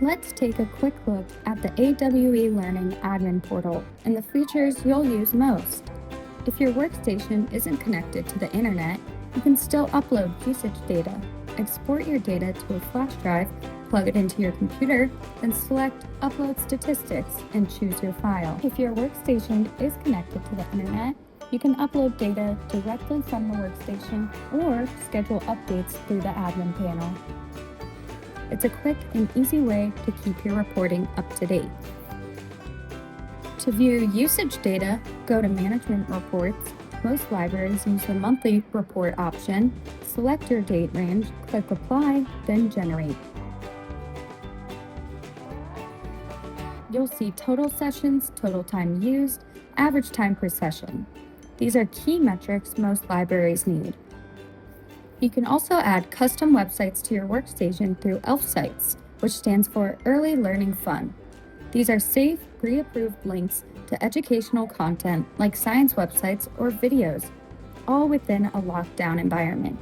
Let's take a quick look at the AWE Learning Admin Portal and the features you'll use most. If your workstation isn't connected to the internet, you can still upload usage data. Export your data to a flash drive, plug it into your computer, then select Upload Statistics and choose your file. If your workstation is connected to the internet, you can upload data directly from the workstation or schedule updates through the admin panel. It's a quick and easy way to keep your reporting up to date. To view usage data, go to Management Reports. Most libraries use the Monthly Report option. Select your date range, click Apply, then Generate. You'll see total sessions, total time used, average time per session. These are key metrics most libraries need. You can also add custom websites to your workstation through ELF sites, which stands for Early Learning Fun. These are safe, pre-approved links to educational content like science websites or videos, all within a locked-down environment.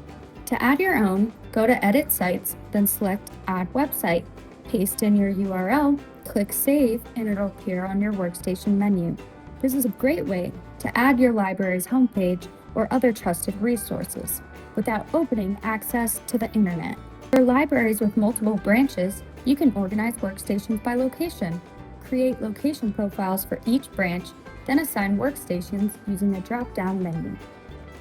To add your own, go to Edit Sites, then select Add Website, paste in your URL, click Save, and it'll appear on your workstation menu. This is a great way to add your library's homepage or other trusted resources without opening access to the internet. For libraries with multiple branches, you can organize workstations by location, create location profiles for each branch, then assign workstations using the drop-down menu.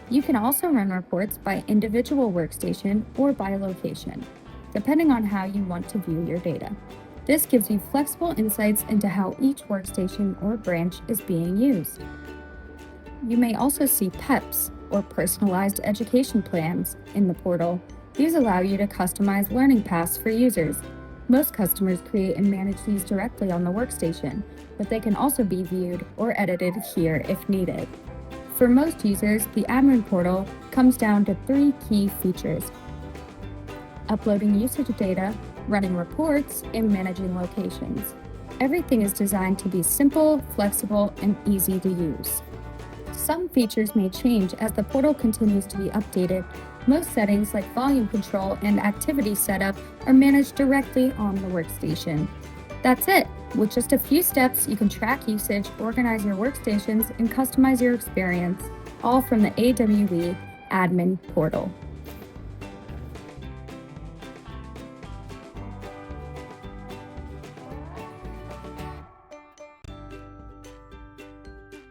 You can also run reports by individual workstation or by location, depending on how you want to view your data. This gives you flexible insights into how each workstation or branch is being used. You may also see PEPs, or personalized education plans, in the portal. These allow you to customize learning paths for users. Most customers create and manage these directly on the workstation, but they can also be viewed or edited here if needed. For most users, the admin portal comes down to 3 key features: uploading usage data, running reports, and managing locations. Everything is designed to be simple, flexible, and easy to use. Some features may change as the portal continues to be updated. Most settings like volume control and activity setup are managed directly on the workstation. That's it! With just a few steps, you can track usage, organize your workstations, and customize your experience, all from the AWE Admin Portal.